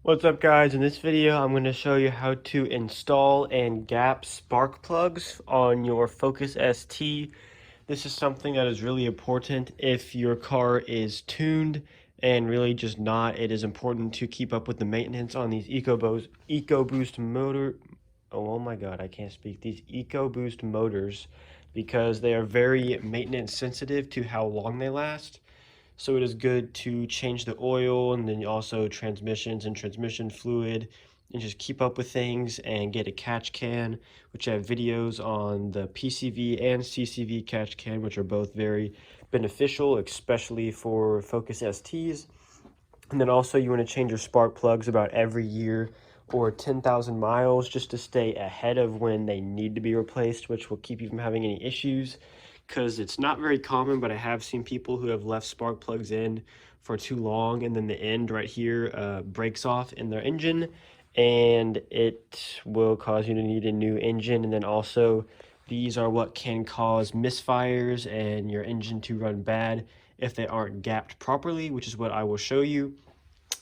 What's up guys, in this video I'm going to show you how to install and gap spark plugs on your Focus ST. This is something that is really important if your car is tuned and really just not. It is important to keep up with the maintenance on these EcoBoost motor. Oh my god, I can't speak. These EcoBoost motors, because they are very maintenance sensitive to how long they last. So it is good to change the oil and then also transmissions and transmission fluid and just keep up with things and get a catch can, which I have videos on the PCV and CCV catch can, which are both very beneficial, especially for Focus STs. And then also you want to change your spark plugs about every year or 10,000 miles just to stay ahead of when they need to be replaced, which will keep you from having any issues, because it's not very common, but I have seen people who have left spark plugs in for too long and then the end right here breaks off in their engine and it will cause you to need a new engine. And then also these are what can cause misfires and your engine to run bad if they aren't gapped properly, which is what I will show you.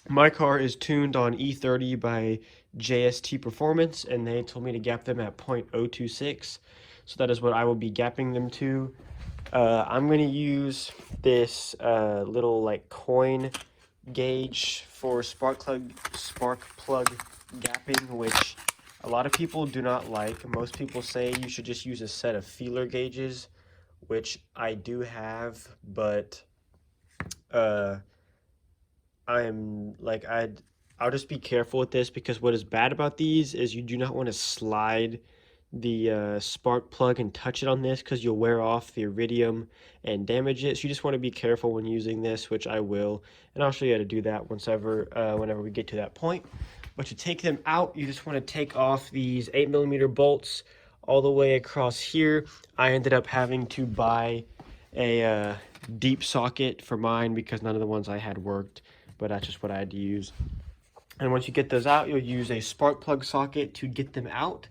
My car is tuned on E30 by JST Performance, and they told me to gap them at 0.026. So that is what I will be gapping them to. I'm going to use this little like coin gauge for spark plug gapping, which a lot of people do not like. Most people say you should just use a set of feeler gauges, which I do have, but I'll just be careful with this, because what is bad about these is you do not want to slide the spark plug and touch it on this, because you'll wear off the iridium and damage it. So you just want to be careful when using this, which I will, and I'll show you how to do that whenever we get to that point. But to take them out, you just want to take off these 8mm bolts all the way across here. I ended up having to buy a deep socket for mine because none of the ones I had worked, but that's just what I had to use. And once you get those out, you'll use a spark plug socket to get them out.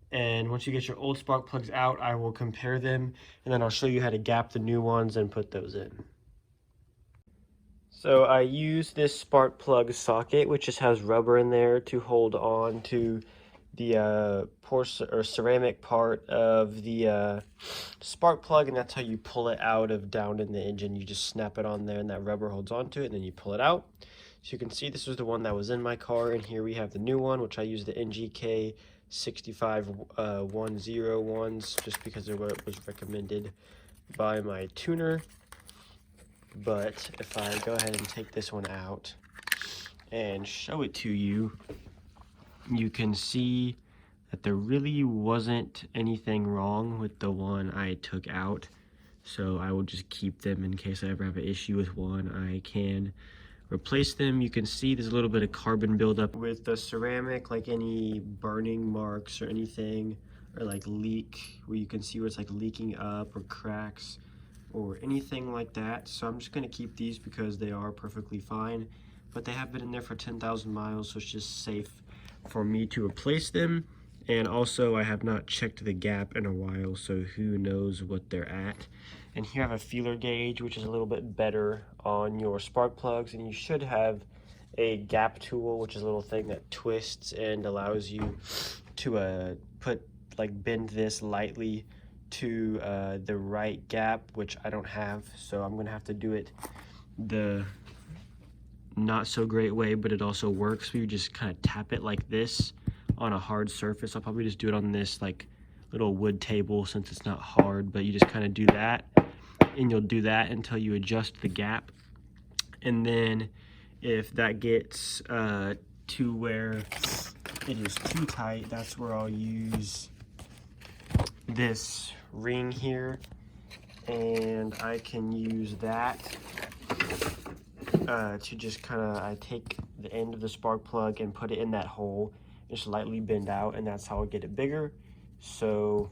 And once you get your old spark plugs out, I will compare them, and then I'll show you how to gap the new ones and put those in. So I use this spark plug socket, which just has rubber in there to hold on to the porcelain or ceramic part of the spark plug, and that's how you pull it out of down in the engine. You just snap it on there and that rubber holds onto it, and then you pull it out. So you can see this was the one that was in my car, and here we have the new one, which I use the NGK 6510 ones just because it was recommended by my tuner. But if I go ahead and take this one out and show it to you, you can see that there really wasn't anything wrong with the one I took out. So I will just keep them in case I ever have an issue with one. I can replace them. You can see there's a little bit of carbon buildup with the ceramic, like any burning marks or anything, or like leak, where you can see where it's like leaking up, or cracks or anything like that. So I'm just going to keep these because they are perfectly fine, but they have been in there for 10,000 miles, so it's just safe for me to replace them. And also I have not checked the gap in a while, so who knows what they're at. And here I have a feeler gauge, which is a little bit better on your spark plugs, and you should have a gap tool, which is a little thing that twists and allows you to bend this lightly to the right gap, which I don't have, so I'm gonna have to do it the not so great way, but it also works. We just kind of tap it like this on a hard surface. I'll probably just do it on this like little wood table since it's not hard, but you just kind of do that, and you'll do that until you adjust the gap. And then if that gets to where it is too tight, that's where I'll use this ring here, and I can use that to just kind of, I take the end of the spark plug and put it in that hole, just lightly bend out, and that's how I get it bigger. So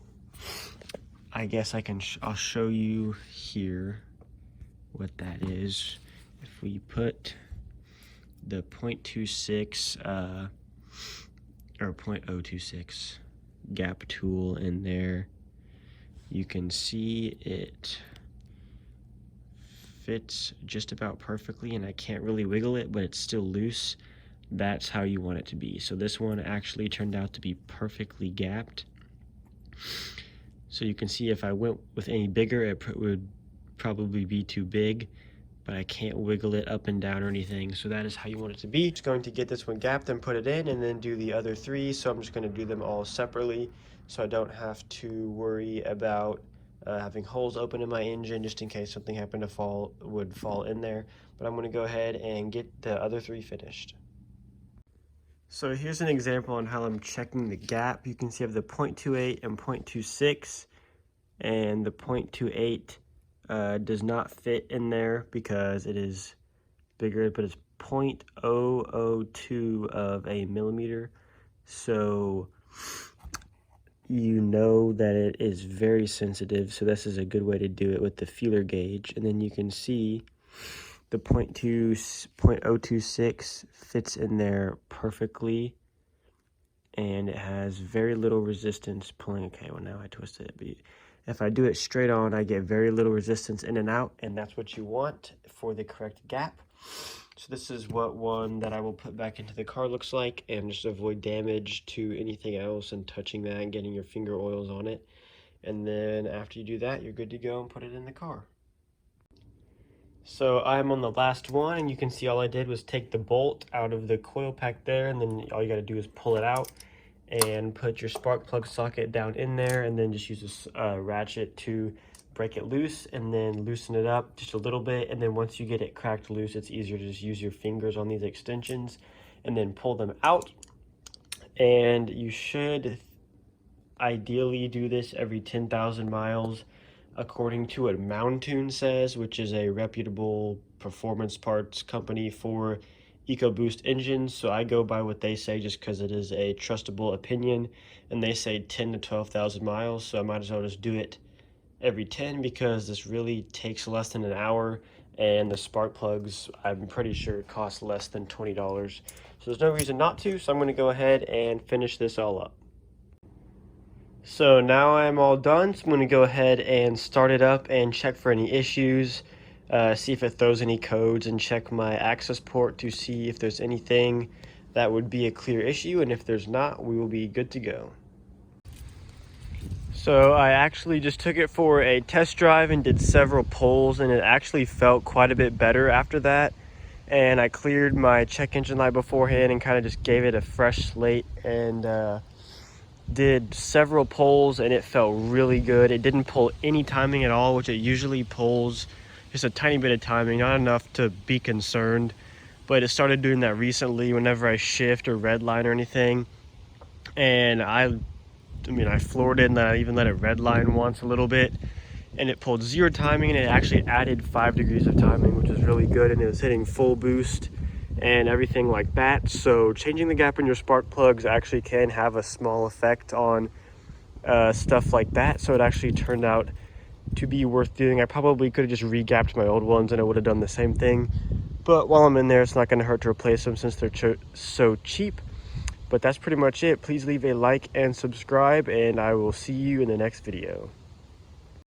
I guess I'll show you here what that is. If we put the 0.26 or 0.026 gap tool in there, you can see it fits just about perfectly, and I can't really wiggle it, but it's still loose. that's how you want it to be. So this one actually turned out to be perfectly gapped. So you can see if I went with any bigger, it would probably be too big, but I can't wiggle it up and down or anything. So that is how you want it to be. Just going to get this one gapped and put it in, and then do the other three. So I'm just going to do them all separately, so I don't have to worry about having holes open in my engine just in case something happened to fall in there. But I'm going to go ahead and get the other three finished. So here's an example on how I'm checking the gap. You can see I have the 0.28 and 0.26, and the 0.28 does not fit in there because it is bigger, but it's 0.002 of a millimeter. So you know that it is very sensitive, so this is a good way to do it with the feeler gauge. And then you can see the 0.026 fits in there perfectly, and it has very little resistance pulling. Okay, well now I twisted it, but if I do it straight on, I get very little resistance in and out, and that's what you want for the correct gap. So this is what one that I will put back into the car looks like, and just avoid damage to anything else and touching that and getting your finger oils on it. And then after you do that, you're good to go and put it in the car. So I'm on the last one, and you can see all I did was take the bolt out of the coil pack there, and then all you got to do is pull it out and put your spark plug socket down in there, and then just use this ratchet to break it loose, and then loosen it up just a little bit. And then once you get it cracked loose, it's easier to just use your fingers on these extensions and then pull them out. And you should ideally do this every 10,000 miles, according to what Mountoon says, which is a reputable performance parts company for EcoBoost engines. So I go by what they say just because it is a trustable opinion, and they say 10 to 12,000 miles. So I might as well just do it every 10, because this really takes less than an hour, and the spark plugs, I'm pretty sure, cost less than $20. So there's no reason not to. So I'm going to go ahead and finish this all up. So now I'm all done, so I'm going to go ahead and start it up and check for any issues, see if it throws any codes, and check my access port to see if there's anything that would be a clear issue, and if there's not, we will be good to go. So I actually just took it for a test drive and did several pulls, and it actually felt quite a bit better after that. And I cleared my check engine light beforehand and kind of just gave it a fresh slate, and did several pulls, and it felt really good. It didn't pull any timing at all, which it usually pulls just a tiny bit of timing, not enough to be concerned, but it started doing that recently whenever I shift or redline or anything. And I floored it, and then I even let it redline once a little bit, and it pulled 0 timing, and it actually added 5 degrees of timing, which was really good, and it was hitting full boost and everything like that. So changing the gap in your spark plugs actually can have a small effect on stuff like that. So it actually turned out to be worth doing. I probably could have just re-gapped my old ones and it would have done the same thing, but while I'm in there, it's not going to hurt to replace them since they're so cheap. But that's pretty much it. Please leave a like and subscribe, and I will see you in the next video.